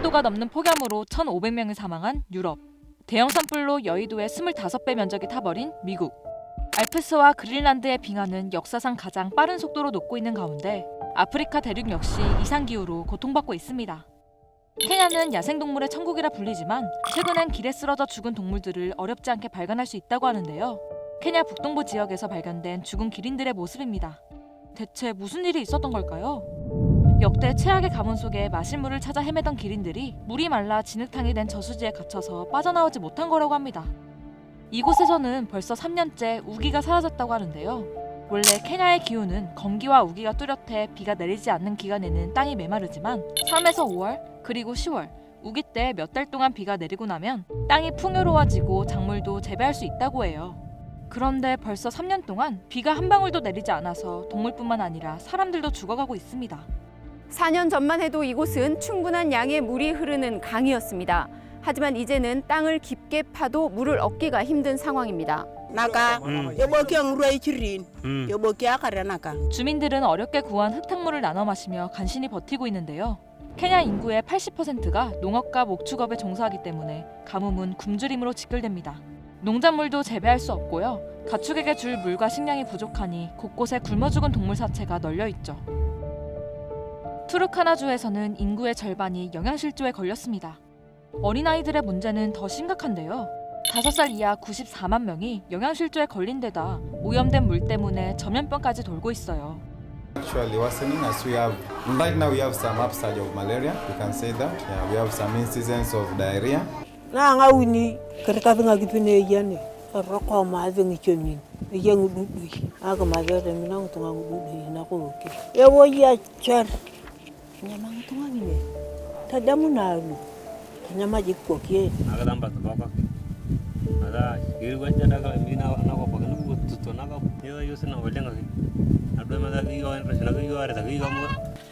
온도가 넘는 폭염으로 1,500명이 사망한 유럽, 대형 산불로 여의도의 25배 면적이 타버린 미국, 알프스와 그린란드의 빙하는 역사상 가장 빠른 속도로 녹고 있는 가운데 아프리카 대륙 역시 이상기후로 고통받고 있습니다. 케냐는 야생동물의 천국이라 불리지만 최근엔 길에 쓰러져 죽은 동물들을 어렵지 않게 발견할 수 있다고 하는데요. 케냐 북동부 지역에서 발견된 죽은 기린들의 모습입니다. 대체 무슨 일이 있었던 걸까요? 역대 최악의 가뭄 속에 마실 물을 찾아 헤매던 기린들이 물이 말라 진흙탕이 된 저수지에 갇혀서 빠져나오지 못한 거라고 합니다. 이곳에서는 벌써 3년째 우기가 사라졌다고 하는데요. 원래 케냐의 기후는 건기와 우기가 뚜렷해 비가 내리지 않는 기간에는 땅이 메마르지만 3에서 5월 그리고 10월 우기 때 몇 달 동안 비가 내리고 나면 땅이 풍요로워지고 작물도 재배할 수 있다고 해요. 그런데 벌써 3년 동안 비가 한 방울도 내리지 않아서 동물뿐만 아니라 사람들도 죽어가고 있습니다. 4년 전만 해도 이곳은 충분한 양의 물이 흐르는 강이었습니다. 하지만 이제는 땅을 깊게 파도 물을 얻기가 힘든 상황입니다. 나가 여보기 엉루이 지린 여보기 아가라 나가. 주민들은 어렵게 구한 흙탕물을 나눠 마시며 간신히 버티고 있는데요. 케냐 인구의 80%가 농업과 목축업에 종사하기 때문에 가뭄은 굶주림으로 직결됩니다. 농작물도 재배할 수 없고요. 가축에게 줄 물과 식량이 부족하니 곳곳에 굶어 죽은 동물 사체가 널려 있죠. 투르카나주에서는 인구의 절반이 영양실조에 걸렸습니다. 어린아이들의 문제는 더 심각한데요. 5살 이하 94만 명이 영양실조에 걸린 데다 오염된 물 때문에 전염병까지 돌고 있어요. Actually worsening as we have right now we have some upsurge of malaria, we can say that. Yeah, we have some incidents of diarrhea. Na nga wini kerka nga gipine yane roko ma vengi chomin yengu dudu aga ma vere mina ngutunga dudu na ko ke ewo ya char nyama ngutunga ngine tadamu nalu nyama jikko ke aga damba to baka ada girwa jana ga mina na ko pagna ko to na ga yo yusna olenga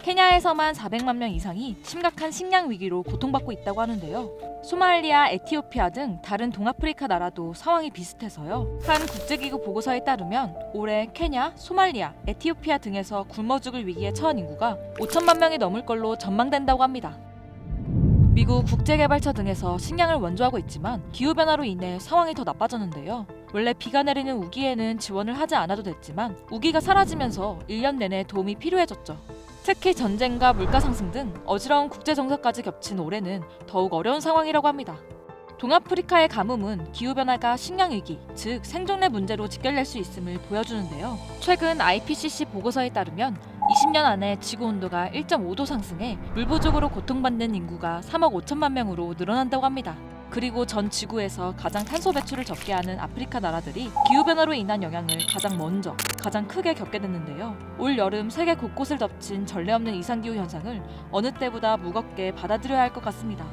케냐에서만 400만 명 이상이 심각한 식량 위기로 고통받고 있다고 하는데요. 소말리아, 에티오피아 등 다른 동아프리카 나라도 상황이 비슷해서요. 한 국제기구 보고서에 따르면 올해 케냐, 소말리아, 에티오피아 등에서 굶어 죽을 위기에 처한 인구가 5천만 명이 넘을 걸로 전망된다고 합니다. 미국 국제개발처 등에서 식량을 원조하고 있지만 기후변화로 인해 상황이 더 나빠졌는데요. 원래 비가 내리는 우기에는 지원을 하지 않아도 됐지만 우기가 사라지면서 1년 내내 도움이 필요해졌죠. 특히 전쟁과 물가 상승 등 어지러운 국제정서까지 겹친 올해는 더욱 어려운 상황이라고 합니다. 동아프리카의 가뭄은 기후변화가 식량위기, 즉 생존의 문제로 직결될 수 있음을 보여주는데요. 최근 IPCC 보고서에 따르면 20년 안에 지구온도가 1.5도 상승해 물 부족으로 고통받는 인구가 3억 5천만 명으로 늘어난다고 합니다. 그리고 전 지구에서 가장 탄소 배출을 적게 하는 아프리카 나라들이 기후변화로 인한 영향을 가장 먼저, 가장 크게 겪게 됐는데요. 올 여름 세계 곳곳을 덮친 전례 없는 이상기후 현상을 어느 때보다 무겁게 받아들여야 할 것 같습니다.